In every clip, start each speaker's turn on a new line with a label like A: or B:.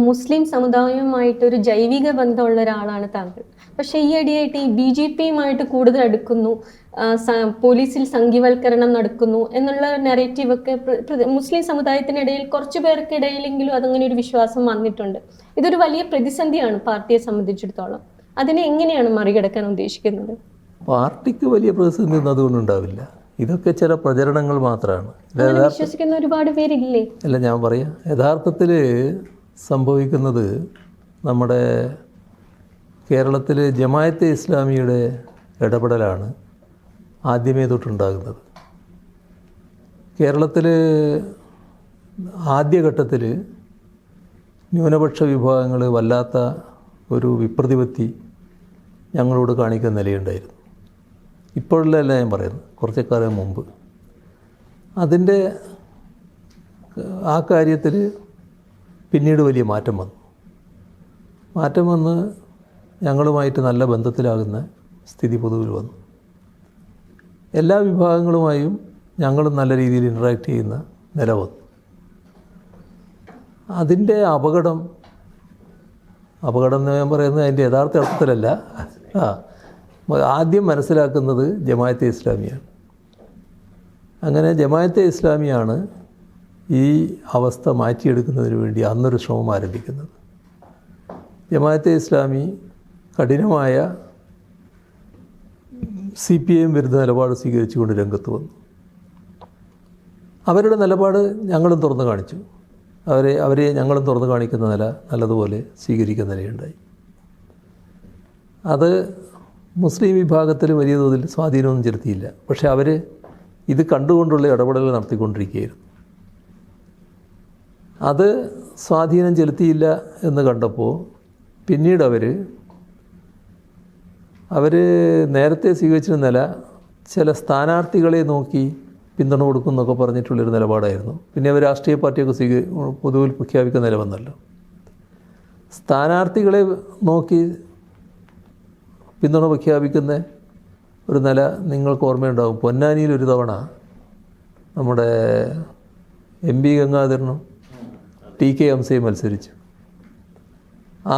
A: മുസ്ലിം സമുദായവുമായിട്ടൊരു ജൈവിക ബന്ധമുള്ള ഒരാളാണ് താങ്കൾ. പക്ഷേ ഈ അടിയായിട്ട് ഈ BJP-യുമായിട്ട് കൂടുതൽ അടുക്കുന്നു, പോലീസിൽ സംഘീവൽക്കരണം നടക്കുന്നു എന്നുള്ള നെറേറ്റീവൊക്കെ മുസ്ലിം സമുദായത്തിനിടയിൽ കുറച്ചു പേർക്കിടയിലെങ്കിലും അതങ്ങനെ ഒരു വിശ്വാസം വന്നിട്ടുണ്ട്. ഇതൊരു വലിയ പ്രതിസന്ധിയാണ് പാർട്ടിയെ സംബന്ധിച്ചിടത്തോളം. അതിനെ എങ്ങനെയാണ് മറികടക്കാൻ ഉദ്ദേശിക്കുന്നത്?
B: പാർട്ടിക്ക് വലിയ പ്രതിസന്ധി ഒന്നും അതുകൊണ്ടുണ്ടാവില്ല. ഇതൊക്കെ ചില പ്രചരണങ്ങൾ മാത്രമാണ്.
A: വിശ്വസിക്കുന്ന ഒരുപാട് പേരില്ലേ?
B: അല്ല, ഞാൻ പറയാം, യഥാർത്ഥത്തിൽ സംഭവിക്കുന്നത് നമ്മുടെ കേരളത്തിൽ ജമാഅത്തെ ഇസ്ലാമിയുടെ ഇടപെടലാണ് ആദ്യമേ തൊട്ടുണ്ടാകുന്നത്. കേരളത്തിൽ ആദ്യഘട്ടത്തിൽ ന്യൂനപക്ഷ വിഭാഗങ്ങൾ വല്ലാത്ത ഒരു വിപ്രതിപത്തി ഞങ്ങളോട് കാണിക്കുന്ന നിലയുണ്ടായിരുന്നു. ഇപ്പോഴല്ല ഞാൻ പറയുന്നത്, കുറച്ച് കാലം മുമ്പ്. അതിൻ്റെ ആ കാര്യത്തിൽ പിന്നീട് വലിയ മാറ്റം വന്ന് ഞങ്ങളുമായിട്ട് നല്ല ബന്ധത്തിലാകുന്ന സ്ഥിതി പൊതുവിൽ വന്നു. എല്ലാ വിഭാഗങ്ങളുമായും ഞങ്ങളും നല്ല രീതിയിൽ ഇൻട്രാക്ട് ചെയ്യുന്ന നില വന്നു. അതിൻ്റെ അപകടം എന്ന് ഞാൻ പറയുന്നത് അതിൻ്റെ യഥാർത്ഥ അർത്ഥത്തിലല്ല. ആദ്യം മനസ്സിലാക്കുന്നത് ജമാഅത്തെ ഇസ്ലാമിയാണ്. അങ്ങനെ ജമാഅത്തെ ഇസ്ലാമിയാണ് ഈ അവസ്ഥ മാറ്റിയെടുക്കുന്നതിന് വേണ്ടി അന്നൊരു ശ്രമം ആരംഭിക്കുന്നത്. ജമാഅത്തെ ഇസ്ലാമി കഠിനമായ CPIM വിരുദ്ധ നിലപാട് സ്വീകരിച്ചുകൊണ്ട് രംഗത്ത് വന്നു. അവരുടെ നിലപാട് ഞങ്ങളും തുറന്നു കാണിച്ചു. അവരെ ഞങ്ങളും തുറന്നു കാണിക്കുന്ന നില നല്ലതുപോലെ സ്വീകരിക്കുന്ന നിലയുണ്ടായി. അത് മുസ്ലിം വിഭാഗത്തിൽ വലിയ തോതിൽ സ്വാധീനമൊന്നും ചെലുത്തിയില്ല. പക്ഷേ അവർ ഇത് കണ്ടുകൊണ്ടുള്ള ഇടപെടലുകൾ നടത്തിക്കൊണ്ടിരിക്കുകയായിരുന്നു. അത് സ്വാധീനം ചെലുത്തിയില്ല എന്ന് കണ്ടപ്പോൾ പിന്നീട് അവർ നേരത്തെ സ്വീകരിച്ചിരുന്ന നില ചില സ്ഥാനാർത്ഥികളെ നോക്കി പിന്തുണ കൊടുക്കും എന്നൊക്കെ പറഞ്ഞിട്ടുള്ളൊരു നിലപാടായിരുന്നു. പിന്നെ അവർ രാഷ്ട്രീയ പാർട്ടിയൊക്കെ പൊതുവിൽ പ്രഖ്യാപിക്കുന്ന നില വന്നല്ലോ. സ്ഥാനാർത്ഥികളെ നോക്കി പിന്തുണ പ്രഖ്യാപിക്കുന്ന ഒരു നില നിങ്ങൾക്ക് ഓർമ്മയുണ്ടാകും. പൊന്നാനിയിൽ ഒരു തവണ നമ്മുടെ MP ഗംഗാധരനും TK ഹംസയും മത്സരിച്ചു. ആ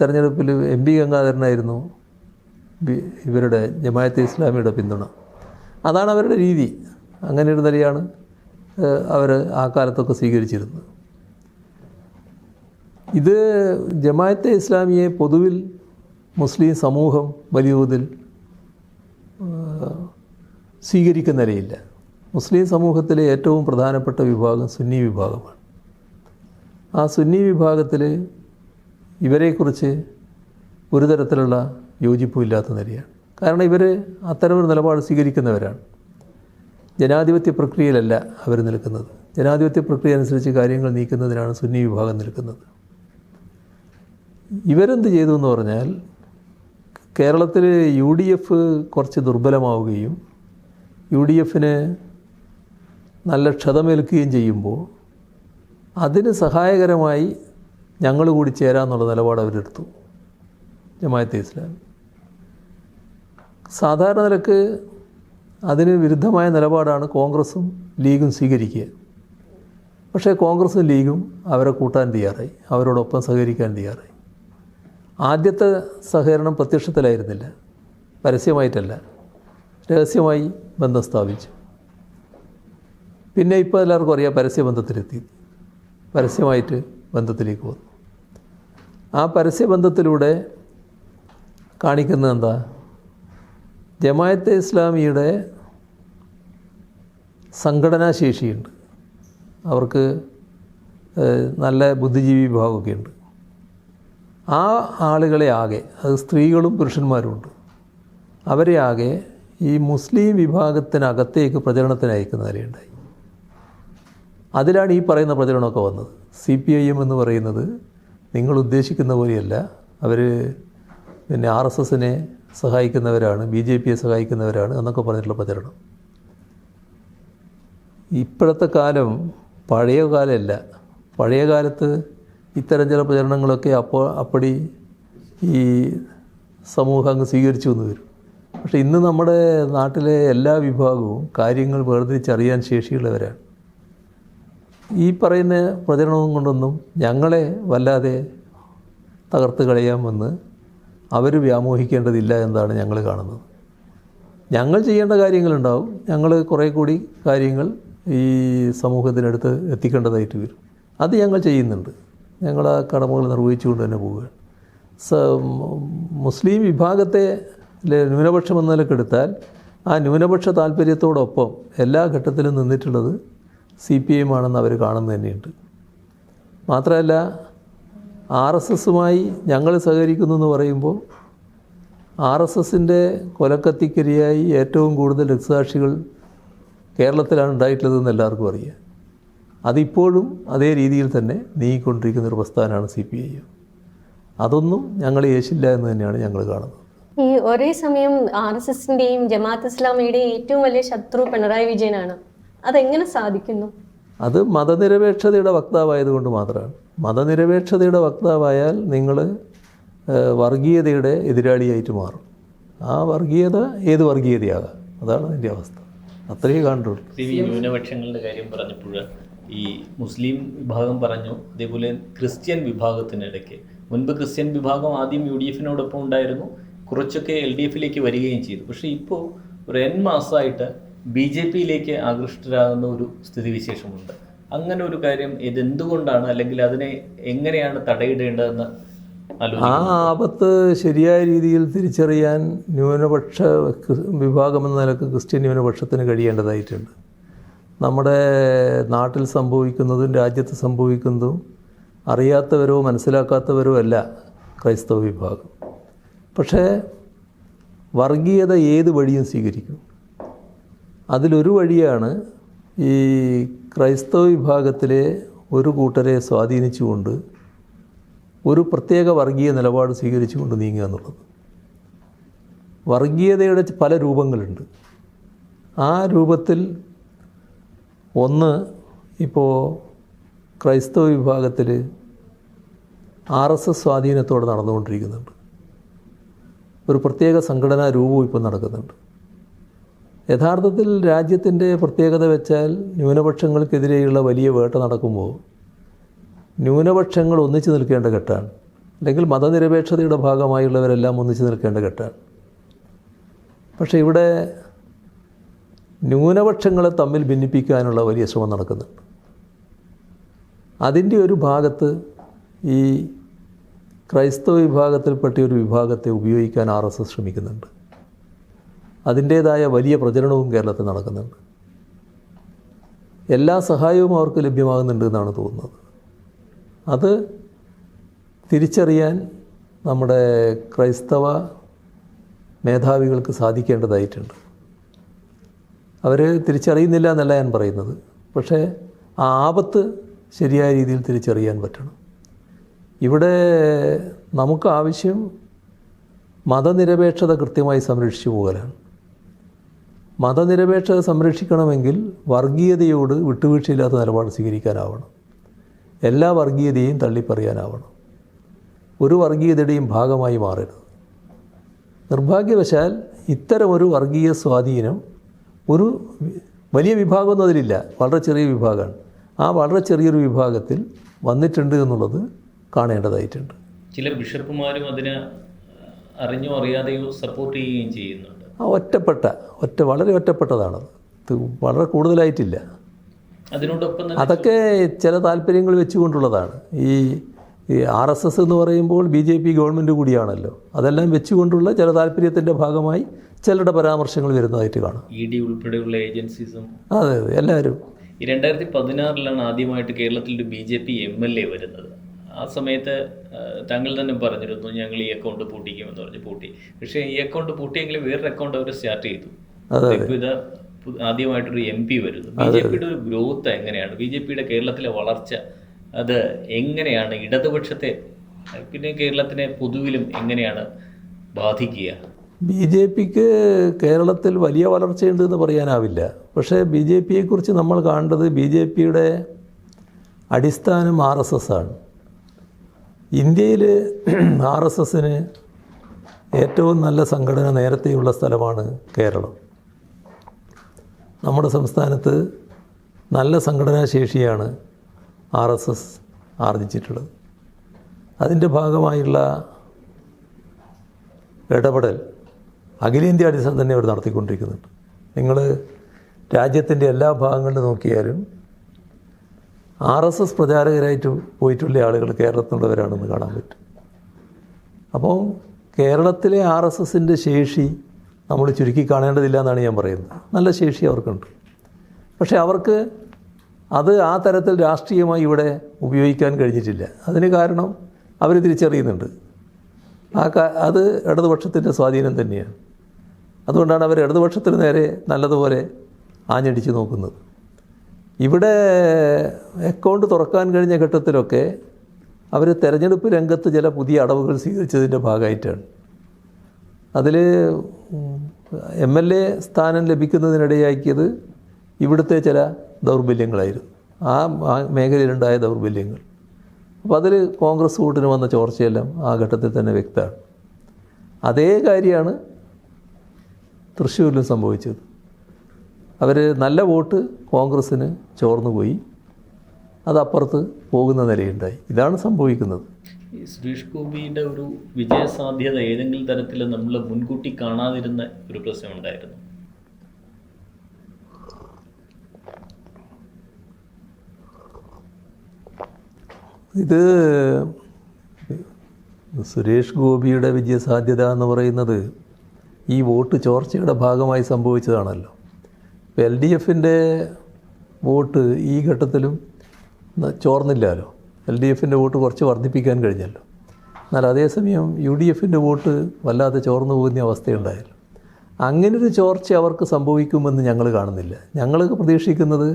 B: തെരഞ്ഞെടുപ്പിൽ MP ഗംഗാധരനായിരുന്നു ഇവരുടെ ജമാഅത്തെ ഇസ്ലാമിയുടെ പിന്തുണ. അതാണ് അവരുടെ രീതി. അങ്ങനെ ഒരു നിലയാണ് അവർ ആ കാലത്തൊക്കെ സ്വീകരിച്ചിരുന്നത്. ഇത് ജമാഅത്തെ ഇസ്ലാമിയെ പൊതുവിൽ മുസ്ലിം സമൂഹം വലിയ തോതിൽ സ്വീകരിക്കുന്ന നിലയില്ല. മുസ്ലിം സമൂഹത്തിലെ ഏറ്റവും പ്രധാനപ്പെട്ട വിഭാഗം സുന്നി വിഭാഗമാണ്. ആ സുന്നി വിഭാഗത്തിൽ ഇവരെക്കുറിച്ച് ഒരു തരത്തിലുള്ള യോജിപ്പുമില്ലാത്ത നിലയാണ്. കാരണം ഇവർ അത്തരമൊരു നിലപാട് സ്വീകരിക്കുന്നവരാണ്. ജനാധിപത്യ പ്രക്രിയയിലല്ല അവർ നിൽക്കുന്നത്. ജനാധിപത്യ പ്രക്രിയ അനുസരിച്ച് കാര്യങ്ങൾ നീക്കുന്നതിനാണ് സുന്നി വിഭാഗം നിൽക്കുന്നത്. ഇവരെന്ത് ചെയ്തു എന്ന് പറഞ്ഞാൽ, കേരളത്തിൽ UDF കുറച്ച് ദുർബലമാവുകയും UDFന് നല്ല ക്ഷതമേൽക്കുകയും ചെയ്യുമ്പോൾ അതിന് സഹായകരമായി ഞങ്ങൾ കൂടി ചേരാമെന്നുള്ള നിലപാട് അവരെടുത്തു ജമാഅത്തെ ഇസ്ലാമി. സാധാരണ നിലക്ക് അതിന് വിരുദ്ധമായ നിലപാടാണ് കോൺഗ്രസും ലീഗും സ്വീകരിക്കുക. പക്ഷേ കോൺഗ്രസും ലീഗും അവരെ കൂട്ടാൻ തയ്യാറായി, അവരോടൊപ്പം സഹകരിക്കാൻ തയ്യാറായി. ആദ്യത്തെ സഹകരണം പ്രത്യക്ഷത്തിലായിരുന്നില്ല, പരസ്യമായിട്ടല്ല, രഹസ്യമായി ബന്ധം സ്ഥാപിച്ചു. പിന്നെ ഇപ്പോൾ എല്ലാവർക്കും അറിയാം, പരസ്യബന്ധത്തിലെത്തി, പരസ്യമായിട്ട് ബന്ധത്തിലേക്ക് വന്നു. ആ പരസ്യബന്ധത്തിലൂടെ കാണിക്കുന്നത് എന്താ? ജമാഅത്തെ ഇസ്ലാമിയുടെ സംഘടനാശേഷിയുണ്ട്, അവർക്ക് നല്ല ബുദ്ധിജീവി വിഭാഗമൊക്കെ ഉണ്ട്. ആ ആളുകളെ ആകെ, അത് സ്ത്രീകളും പുരുഷന്മാരുമുണ്ട്, അവരെ ആകെ ഈ മുസ്ലിം വിഭാഗത്തിനകത്തേക്ക് പ്രചരണത്തിന് അയക്കുന്ന നിലയുണ്ടായി. അതിലാണ് ഈ പറയുന്ന പ്രചരണമൊക്കെ വന്നത്. CPIM എന്ന് പറയുന്നത് നിങ്ങൾ ഉദ്ദേശിക്കുന്ന പോലെയല്ല, അവർ പിന്നെ RSSനെ സഹായിക്കുന്നവരാണ്, BJPയെ സഹായിക്കുന്നവരാണ് എന്നൊക്കെ പറഞ്ഞിട്ടുള്ള പ്രചരണം. ഇപ്പോഴത്തെ കാലം പഴയ കാലമല്ല. പഴയ കാലത്ത് ഇത്തരം ചില പ്രചരണങ്ങളൊക്കെ അപ്പടി ഈ സമൂഹം അങ്ങ് സ്വീകരിച്ചു എന്ന് വരും. പക്ഷേ ഇന്ന് നമ്മുടെ നാട്ടിലെ എല്ലാ വിഭാഗവും കാര്യങ്ങൾ വേർതിരിച്ചറിയാൻ ശേഷിയുള്ളവരാണ്. ഈ പറയുന്ന പ്രചരണവും കൊണ്ടൊന്നും ഞങ്ങളെ വല്ലാതെ തകർത്ത് കളയാമെന്ന് അവർ വ്യാമോഹിക്കേണ്ടതില്ല എന്നാണ് ഞങ്ങൾ കാണുന്നത്. ഞങ്ങൾ ചെയ്യേണ്ട കാര്യങ്ങളുണ്ടാവും. ഞങ്ങൾ കുറേ കൂടി കാര്യങ്ങൾ ഈ സമൂഹത്തിനടുത്ത് എത്തിക്കേണ്ടതായിട്ട് വരും. അത് ഞങ്ങൾ ചെയ്യുന്നുണ്ട്. ഞങ്ങൾ ആ കടമകൾ നിർവഹിച്ചുകൊണ്ട് തന്നെ പോവുകയാണ്. മുസ്ലിം വിഭാഗത്തെ ന്യൂനപക്ഷം എന്ന നിലക്കെടുത്താൽ ആ ന്യൂനപക്ഷ താല്പര്യത്തോടൊപ്പം എല്ലാ ഘട്ടത്തിലും നിന്നിട്ടുള്ളത് CPIM ആണെന്ന് അവർ കാണുന്നത് തന്നെയുണ്ട്. മാത്രമല്ല RSSുമായി ഞങ്ങൾ സഹകരിക്കുന്നു എന്ന് പറയുമ്പോൾ RSSൻ്റെ കൊലക്കത്തിക്കരിയായി ഏറ്റവും കൂടുതൽ രക്തസാക്ഷികൾ കേരളത്തിലാണ് ഉണ്ടായിട്ടുള്ളതെന്ന് എല്ലാവർക്കും അറിയാം. അതിപ്പോഴും അതേ രീതിയിൽ തന്നെ നീങ്ങിക്കൊണ്ടിരിക്കുന്നൊരു പ്രസ്ഥാനമാണ് CPIM. അതൊന്നും ഞങ്ങൾ യേശില്ല എന്ന് തന്നെയാണ് ഞങ്ങൾ കാണുന്നത്.
A: ഈ ഒരേ സമയം RSSന്റെയും ജമാഅത്ത് ഇസ്ലാമിയുടെയും ഏറ്റവും വലിയ ശത്രു പിണറായി വിജയനാണ്. അതെങ്ങനെ സാധിക്കുന്നു?
B: അത് മതനിരപേക്ഷതയുടെ വക്താവായതുകൊണ്ട് മാത്രമാണ്. മതനിരപേക്ഷതയുടെ വക്താവായാൽ നിങ്ങൾ വർഗീയതയുടെ എതിരാളിയായിട്ട് മാറും. ആ വർഗീയത ഏത് വർഗീയതയാകാം, അതാണ് അതിൻ്റെ അവസ്ഥ. അത്രയേ കണ്ടുള്ളൂ.
C: ന്യൂനപക്ഷങ്ങളുടെ കാര്യം പറഞ്ഞപ്പോൾ ഈ മുസ്ലിം വിഭാഗം പറഞ്ഞു, അതേപോലെ ക്രിസ്ത്യൻ വിഭാഗത്തിനിടയ്ക്ക് മുൻപ് ക്രിസ്ത്യൻ വിഭാഗം ആദ്യം UDFനോടൊപ്പം ഉണ്ടായിരുന്നു, കുറച്ചൊക്കെ LDFിലേക്ക് വരികയും ചെയ്തു. പക്ഷേ ഇപ്പോൾ ഒരു N മാസമായിട്ട് BJPയിലേക്ക് ആകൃഷ്ടരാകുന്ന ഒരു സ്ഥിതിവിശേഷമുണ്ട്. അങ്ങനെ ഒരു കാര്യം ഇതെന്തുകൊണ്ടാണ്, അല്ലെങ്കിൽ അതിനെ എങ്ങനെയാണ് തടയിടേണ്ടതെന്ന്
B: ആ ആപത്ത് ശരിയായ രീതിയിൽ തിരിച്ചറിയാൻ ന്യൂനപക്ഷ വിഭാഗമെന്ന നിലക്ക് ക്രിസ്ത്യൻ ന്യൂനപക്ഷത്തിന് കഴിയേണ്ടതായിട്ടുണ്ട്. നമ്മുടെ നാട്ടിൽ സംഭവിക്കുന്നതും രാജ്യത്ത് സംഭവിക്കുന്നതും അറിയാത്തവരോ മനസ്സിലാക്കാത്തവരോ അല്ല ക്രൈസ്തവ വിഭാഗം. പക്ഷേ വർഗീയത ഏത് വഴിയും സ്വീകരിക്കും. അതിലൊരു വഴിയാണ് ഈ ക്രൈസ്തവ വിഭാഗത്തിലെ ഒരു കൂട്ടരെ സ്വാധീനിച്ചുകൊണ്ട് ഒരു പ്രത്യേക വർഗീയ നിലപാട് സ്വീകരിച്ചുകൊണ്ട് നീങ്ങുക എന്നുള്ളത്. വർഗീയതയുടെ പല രൂപങ്ങളുണ്ട്. ആ രൂപത്തിൽ ഒന്ന് ഇപ്പോൾ ക്രൈസ്തവ വിഭാഗത്തിൽ RSS സ്വാധീനത്തോടെ നടന്നുകൊണ്ടിരിക്കുന്നുണ്ട്. ഒരു പ്രത്യേക സംഘടനാ രൂപവും ഇപ്പോൾ നടക്കുന്നുണ്ട്. യഥാർത്ഥത്തിൽ രാജ്യത്തിൻ്റെ പ്രത്യേകത വെച്ചാൽ ന്യൂനപക്ഷങ്ങൾക്കെതിരെയുള്ള വലിയ വേട്ട നടക്കുമ്പോൾ ന്യൂനപക്ഷങ്ങൾ ഒന്നിച്ചു നിൽക്കേണ്ട ഘട്ടമാണ്, അല്ലെങ്കിൽ മതനിരപേക്ഷതയുടെ ഭാഗമായുള്ളവരെല്ലാം ഒന്നിച്ചു നിൽക്കേണ്ട ഘട്ടമാണ്. പക്ഷേ ഇവിടെ ന്യൂനപക്ഷങ്ങളെ തമ്മിൽ ഭിന്നിപ്പിക്കാനുള്ള വലിയ ശ്രമം നടക്കുന്നുണ്ട്. അതിൻ്റെ ഒരു ഭാഗത്ത് ഈ ക്രൈസ്തവ വിഭാഗത്തിൽപ്പെട്ട ഒരു വിഭാഗത്തെ ഉപയോഗിക്കാൻ RSS ശ്രമിക്കുന്നുണ്ട്. അതിൻ്റേതായ വലിയ പ്രചരണവും കേരളത്തിൽ നടക്കുന്നുണ്ട്. എല്ലാ സഹായവും അവർക്ക് ലഭ്യമാകുന്നുണ്ട് എന്നാണ് തോന്നുന്നത്. അത് തിരിച്ചറിയാൻ നമ്മുടെ ക്രൈസ്തവ മേധാവികൾക്ക് സാധിക്കേണ്ടതായിട്ടുണ്ട്. അവർ തിരിച്ചറിയുന്നില്ല എന്നല്ല ഞാൻ പറയുന്നത്, പക്ഷേ ആ ആപത്ത് ശരിയായ രീതിയിൽ തിരിച്ചറിയാൻ പറ്റണം. ഇവിടെ നമുക്ക് ആവശ്യം മതനിരപേക്ഷത കൃത്യമായി സംരക്ഷിച്ചു പോകലാണ്. മതനിരപേക്ഷത സംരക്ഷിക്കണമെങ്കിൽ വർഗീയതയോട് വിട്ടുവീഴ്ചയില്ലാത്ത നിലപാട് സ്വീകരിക്കാനാവണം. എല്ലാ വർഗീയതയെയും തള്ളിപ്പറയാനാവണം. ഒരു വർഗീയതയുടെയും ഭാഗമായി മാറരുത്. നിർഭാഗ്യവശാൽ ഇത്തരമൊരു വർഗീയ സ്വാധീനം ഒരു വലിയ വിഭാഗമൊന്നും അതിലില്ല, വളരെ ചെറിയ വിഭാഗമാണ്. ആ വളരെ ചെറിയൊരു വിഭാഗത്തിൽ വന്നിട്ടുണ്ട് എന്നുള്ളത് കാണേണ്ടതായിട്ടുണ്ട്.
C: ചില ബിഷപ്പുമാരും അതിനെ അറിഞ്ഞോ അറിയാതെയോ സപ്പോർട്ട് ചെയ്യുകയും ചെയ്യുന്നുണ്ട്.
B: വളരെ ഒറ്റപ്പെട്ടതാണത്. വളരെ കൂടുതലായിട്ടില്ല.
C: അതിനോടൊപ്പം
B: അതൊക്കെ ചില താല്പര്യങ്ങൾ വെച്ചുകൊണ്ടുള്ളതാണ്. ഈ RSS എന്ന് പറയുമ്പോൾ BJP ഗവൺമെൻറ് കൂടിയാണല്ലോ. അതെല്ലാം വെച്ചുകൊണ്ടുള്ള ചില താല്പര്യത്തിൻ്റെ ഭാഗമായി ചിലരുടെ പരാമർശങ്ങൾ വരുന്നതായിട്ട് കാണാം.
C: ED ഉൾപ്പെടെയുള്ള ഏജൻസീസും.
B: അതെ, എല്ലാവരും.
C: ഈ 2016 കേരളത്തിൽ ഒരു BJP MLA വരുന്നത്. ആ സമയത്ത് താങ്കൾ തന്നെ പറഞ്ഞിരുന്നു, ഞങ്ങൾ ഈ അക്കൗണ്ട് പൂട്ടിക്കുമെന്ന് പറഞ്ഞ് പൂട്ടി. പക്ഷേ ഈ അക്കൗണ്ട് പൂട്ടിയെങ്കിലും വേറൊരു അക്കൗണ്ട് അവർ സ്റ്റാർട്ട് ചെയ്തു. ഇത് ആദ്യമായിട്ടൊരു MP വരുന്നു. BJPയുടെ ഒരു ഗ്രോത്ത് എങ്ങനെയാണ്, BJPയുടെ കേരളത്തിലെ വളർച്ച അത് എങ്ങനെയാണ്, ഇടതുപക്ഷത്തെ പിന്നെ കേരളത്തിനെ പൊതുവിലും എങ്ങനെയാണ് ബാധിക്കുക?
B: BJPക്ക് കേരളത്തിൽ വലിയ വളർച്ചയുണ്ടെന്ന് പറയാനാവില്ല. പക്ഷേ BJPയെക്കുറിച്ച് നമ്മൾ കാണേണ്ടത് BJPയുടെ അടിസ്ഥാനം RSS ആണ്. ഇന്ത്യയിൽ RSSന് ഏറ്റവും നല്ല സംഘടന നേരത്തെയുള്ള സ്ഥലമാണ് കേരളം. നമ്മുടെ സംസ്ഥാനത്ത് നല്ല സംഘടനാ ശേഷിയാണ് RSS ആർജിച്ചിട്ടുള്ളത്. അതിൻ്റെ ഭാഗമായുള്ള ഇടപെടൽ അഖിലേന്ത്യാ അടിസ്ഥാനം തന്നെ അവർ നടത്തിക്കൊണ്ടിരിക്കുന്നുണ്ട്. നിങ്ങൾ രാജ്യത്തിൻ്റെ എല്ലാ ഭാഗങ്ങളിലും നോക്കിയാലും RSS പ്രചാരകരായിട്ട് പോയിട്ടുള്ള ആളുകൾ കേരളത്തിലുള്ളവരാണെന്ന് കാണാൻ പറ്റും. അപ്പോൾ കേരളത്തിലെ RSSൻ്റെ ശേഷി നമ്മൾ ചുരുക്കി കാണേണ്ടതില്ല എന്നാണ് ഞാൻ പറയുന്നത്. നല്ല ശേഷി അവർക്കുണ്ട്. പക്ഷേ അവർക്ക് അത് ആ തരത്തിൽ രാഷ്ട്രീയമായി ഇവിടെ ഉപയോഗിക്കാൻ കഴിഞ്ഞിട്ടില്ല. അതിന് കാരണം അവർ തിരിച്ചറിയുന്നുണ്ട്. അത് ഇടതുപക്ഷത്തിൻ്റെ സ്വാധീനം തന്നെയാണ്. അതുകൊണ്ടാണ് അവർ ഇടതുപക്ഷത്തിന് നേരെ നല്ലതുപോലെ ആഞ്ഞടിച്ച് നോക്കുന്നത്. ഇവിടെ അക്കൗണ്ട് തുറക്കാൻ കഴിഞ്ഞ ഘട്ടത്തിലൊക്കെ അവർ തെരഞ്ഞെടുപ്പ് രംഗത്ത് ചില പുതിയ അടവുകൾ സ്വീകരിച്ചതിൻ്റെ ഭാഗമായിട്ടാണ്. അതിൽ MLA സ്ഥാനം ലഭിക്കുന്നതിനിടയാക്കിയത് ഇവിടുത്തെ ചില ദൗർബല്യങ്ങളായിരുന്നു, ആ മേഖലയിലുണ്ടായ ദൗർബല്യങ്ങൾ. അപ്പോൾ അതിൽ കോൺഗ്രസ് വോട്ടിന് വന്ന ചോർച്ചയെല്ലാം ആ ഘട്ടത്തിൽ തന്നെ വ്യക്തമാണ്. അതേ കാര്യമാണ് തൃശ്ശൂരിലും സംഭവിച്ചത്. അവർ നല്ല വോട്ട് കോൺഗ്രസ്സിന് ചോർന്നുപോയി, അതപ്പുറത്ത് പോകുന്ന നിലയുണ്ടായി. ഇതാണ് സംഭവിക്കുന്നത്.
C: ഈ സുരേഷ് ഗോപിയുടെ ഒരു വിജയസാധ്യത ഏതെങ്കിലും തരത്തിൽ നമ്മൾ മുൻകൂട്ടി കാണാതിരുന്ന ഒരു പ്രശ്നമുണ്ടായിരുന്നു.
B: ഇത് സുരേഷ് ഗോപിയുടെ വിജയസാധ്യത എന്ന് പറയുന്നത് ഈ വോട്ട് ചോർച്ചയുടെ ഭാഗമായി സംഭവിച്ചതാണല്ലോ. ഇപ്പോൾ LDFൻ്റെ വോട്ട് ഈ ഘട്ടത്തിലും ചോർന്നില്ലല്ലോ. LDFൻ്റെ വോട്ട് കുറച്ച് വർദ്ധിപ്പിക്കാൻ കഴിഞ്ഞല്ലോ. എന്നാൽ അതേസമയം UDFൻ്റെ വോട്ട് വല്ലാതെ ചോർന്നു പോകുന്ന അവസ്ഥയുണ്ടായല്ലോ. അങ്ങനൊരു ചോർച്ച അവർക്ക് സംഭവിക്കുമെന്ന് ഞങ്ങൾ കാണുന്നില്ല. ഞങ്ങൾ പ്രതീക്ഷിക്കുന്നത്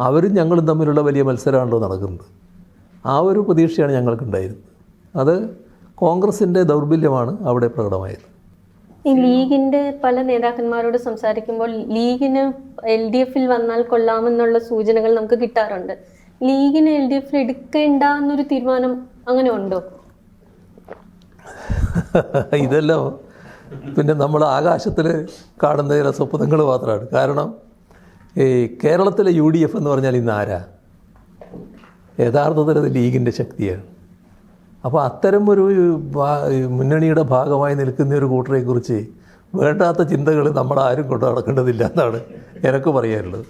B: അവരും ഞങ്ങളും തമ്മിലുള്ള വലിയ മത്സരമാണല്ലോ നടക്കുന്നത്. ആ ഒരു പ്രതീക്ഷയാണ് ഞങ്ങൾക്കുണ്ടായിരുന്നത്. അത് കോൺഗ്രസിൻ്റെ ദൗർബല്യമാണ് അവിടെ പ്രകടമായത്.
A: ഈ ലീഗിന്റെ പല നേതാക്കന്മാരോട് സംസാരിക്കുമ്പോൾ ലീഗിന് LDFൽ വന്നാൽ കൊള്ളാമെന്നുള്ള സൂചനകൾ നമുക്ക് കിട്ടാറുണ്ട്. ലീഗിന് LDFൽ എടുക്കേണ്ട എന്നൊരു തീരുമാനം അങ്ങനെ ഉണ്ടോ?
B: ഇതെല്ലാം പിന്നെ നമ്മൾ ആകാശത്തിൽ കാണുന്ന ചില സ്വപ്നങ്ങൾ മാത്രമാണ്. കാരണം ഈ കേരളത്തിലെ UDF എന്ന് പറഞ്ഞാൽ ഇന്ന് ആരാ? യഥാർത്ഥത്തിൽ അത് ലീഗിൻ്റെ ശക്തിയാണ്. അപ്പോൾ അത്തരം ഒരു മുന്നണിയുടെ ഭാഗമായി നിൽക്കുന്ന ഒരു കൂട്ടരെക്കുറിച്ച് വേണ്ടാത്ത ചിന്തകൾ നമ്മളാരും കൊണ്ട് നടക്കേണ്ടതില്ല എന്നാണ് എനിക്ക് പറയാനുള്ളത്.